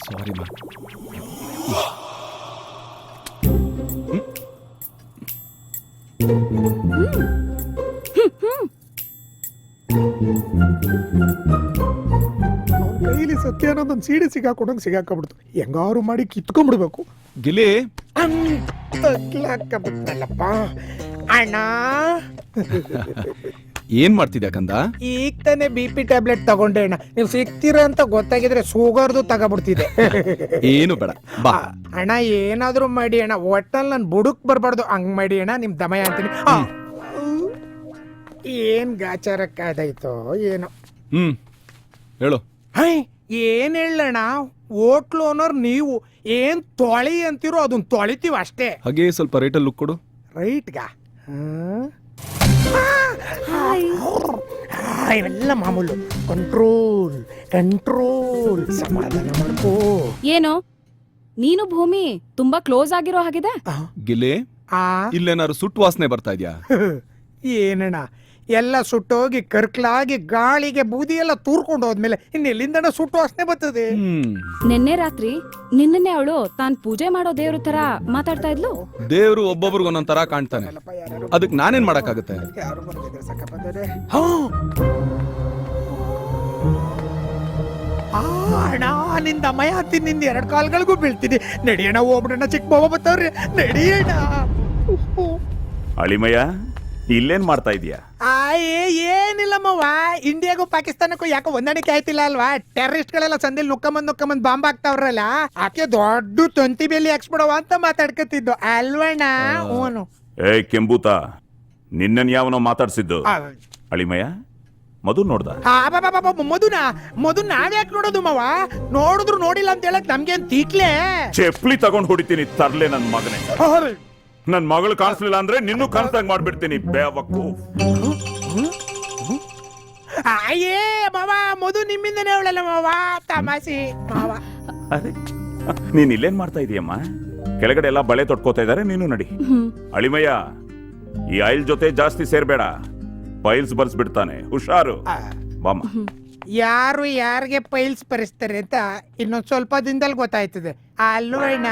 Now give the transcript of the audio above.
ಸಾರಿ ಮಾ. ಕೈಲಿ ಸತ್ಯ ಅನ್ನೋದೊಂದು ಸೀಡಿ ಸಿಗಾಕೊಂಬಿಡ್ತು. ಹೆಂಗಾರು ಮಾಡಿ ಕಿತ್ಕೊಂಡ್ಬಿಡ್ಬೇಕು. ಗಿಲಿ ತಗ್ಲಾಕಬಿಟ್ನಲ್ಲಪ್ಪ ಅಣ್ಣ. ಏನ್ ಮಾಡ್ತಿದ್ಯಾ ಕಂದ? ಈಗ ತಾನೇ BP ಟ್ಯಾಬ್ಲೆಟ್ ತಗೊಂಡೆ ಅಣ್ಣ. ನೀವು ಸಿಗ್ತೀರ ಅಂತ ಗೊತ್ತಾಗಿದ್ರೆ ಶುಗರ್ದು ತಗೋಬಿಡ್ತಿದೆ. ಏನು ಬೇಡ ಬಾ. ಅಣ್ಣ ಏನಾದ್ರೂ ಮಾಡಿ ಅಣ್ಣ, ಒಟ್ಟಲ್ಲಿ ನನ್ ಬುಡುಕ್ ಬರ್ಬಾರ್ದು. ಹಂಗ್ ಮಾಡಿ ಅಣ್ಣ, ನಿಮ್ ದಮಯ ಅಂತೀನಿ. ಏನ್ ಗಾಚಾರಕ್ಕಾದಾಯ್ತೋ ಏನೋ. ಹೇಳು. ಹೈ ಏನ್ ಹೇಳಣ್ಣ, ಹೋಟ್ಲು ಓನರ್ ನೀವು ಏನ್ ತೊಳಿ ಅಂತಿರೋ ಅದನ್ನ ತೊಳಿತೀವಿ ಅಷ್ಟೇ. ಹಾಗೆ ಸ್ವಲ್ಪ ರೇಟಲ್ಲಿ ಲುಕ್ ಕೊಡು. ರೈಟ್ಗ ಇವೆಲ್ಲ ಮಾಮೂಲು. ಕಂಟ್ರೋಲ್ ಕಂಟ್ರೋಲ್, ಸಮಾಧಾನ ಮಾಡ್ಕೋ. ಏನೋ ನೀನು ಭೂಮಿ ತುಂಬಾ ಕ್ಲೋಸ್ ಆಗಿರೋ ಹಾಗಿದೆ. ಗಿಲಿ ಆ ಇಲ್ಲೇನಾದ್ರು ಸುಟ್ಟು ವಾಸನೆ ಬರ್ತಾ ಇದ್ಯಾ? ಏನಣ್ಣ, ಎಲ್ಲ ಸುಟ್ಟೋಗಿ ಕರ್ಕಲಾಗಿ ಗಾಳಿಗೆ ಬೂದಿ ಎಲ್ಲ ತೂರ್ಕೊಂಡು ಹೋದ್ಮೇಲೆ ಇನ್ನೆಲ್ಲಿಂದಣ ಸುಟ್ಟು ವಾಸನೆ ಬರ್ತದೆ. ನಿನ್ನೆ ರಾತ್ರಿ ನಿನ್ನೆ ಅವಳು ತಾನ್ ಪೂಜೆ ಮಾಡೋ ದೇವ್ರ ತರ ಮಾತಾಡ್ತಾ ಇದ್ಲು. ದೇವ್ರು ಒಬ್ಬೊಬ್ರಿಗೆ ಒಂದೊಂದ್ ತರ ಕಾಣ್ತಾನೆ, ಅದಕ್ ನಾನೇನ್ ಮಾಡಕ್ಕಾಗತ್ತೆ? ಅಣ್ಣ ನಿಂದ ಮಯ ಹತ್ತಿ ನಿಂದ 2 ಕಾಲ್ಗಳಿಗೂ ಬೀಳ್ತೀನಿ. ನಡಿಯಣ್ಣ, ಹೋಗ್ಬಿಡಣ್ಣ, ಚಿಕ್ಕ ಬಾಬಾ ಬರ್ತಾವ್ರಿ. ನಡಿಯಣ್ಣ. ಅಳಿಮಯ್ಯ, ಇಲ್ಲೇನ್ ಮಾಡ್ತಾ ಇದೀಯಾ? ಏನಿಲ್ಲಮ್ಮವ್ವ, ಇಂಡಿಯಾಗೂ ಪಾಕಿಸ್ತಾನಕ್ಕೂ ಯಾಕೋ ಹೊಂದಾಣಿಕೆ ಆಯ್ತಿಲ್ಲ ಅಲ್ವಾ? ಟೆರರಿಸ್ಟ್ ಗಳೆಲ್ಲ ಸಂದೇಲಿ ನುಕ್ಕಮಂದ್ ಬಾಂಬ್ ಹಾಕ್ತಾವ್ರಲ್ಲ, ಆಕೆ ದೊಡ್ಡ ತಂತಿ ಬೇಲಿ ಹಾಕ್ಸ್ಬಿಡವ ಅಂತ ಮಾತಾಡ್ಕತಿದ್ದು ಅಲ್ವಣ್ಣ? ಓನು ಏ ಕೆಂಬೂತ, ನಿನ್ನನ್ ಯಾವನೋ ಮಾತಾಡ್ಸಿದ್ದು? ಅಳಿಮಯ್ಯ, ಮಧು ನೋಡ್ದ? ಮಧು ನಾವ್ಯಾಕೆ ನೋಡೋದು ಮಾವ? ನೋಡಿದ್ರು ನೋಡಿಲ್ಲ ಅಂತ ಹೇಳಕ್ ನಮ್ಗೇನ್ ತೀಕ್ಲೆ? ಚೆಪ್ಲಿ ತಗೊಂಡ್ ಹೊಡಿತೀನಿ ತರ್ಲೆ ನನ್ ಮಗನೇ. ನನ್ ಮಗಳು ಕಾಣಿಸ್ಲಿಲ್ಲ ಅಂದ್ರೆ ನಿನ್ನೂ ಕಾಣಿಸ್ದಂಗ್ ಮಾಡ್ಬಿಡ್ತೀನಿ ಬೇವಕ್ಕು. ಅಯ್ಯೇ ಮಾವ, ಮಧು ನಿಮ್ಮಿಂದನೇ ಅವಳಲ್ಲ ಮಾವ, ತಮಾಷೆ ಮಾವ. ಅರೆ, ನೀನ್ ಇಲ್ಲೇನ್ ಮಾಡ್ತಾ ಇದೀಯಮ್ಮ? ಕೆಳಗಡೆ ಎಲ್ಲ ಬಳೆ ತೊಟ್ಕೋತಾ ಇದಾರೆ, ನೀನು ನಡಿ. ಅಳಿಮಯ್ಯ, ಈ ಆಯಿಲ್ ಜೊತೆ ಜಾಸ್ತಿ ಸೇರ್ಬೇಡ, ಪೈಲ್ಸ್ ಬರ್ಸ್ಬಿಡ್ತಾನೆ, ಹುಷಾರು. ಬಾಮ. ಯಾರು ಯಾರಿಗೆ ಪೈಲ್ಸ್ ಪರಿಸ್ತಾರೆ ಅಂತ ಇನ್ನೊಂದ್ ಸ್ವಲ್ಪ ದಿನದಲ್ಲಿ ಗೊತ್ತಾಯ್ತದೆ ಅಲ್ವಣ್ಣ?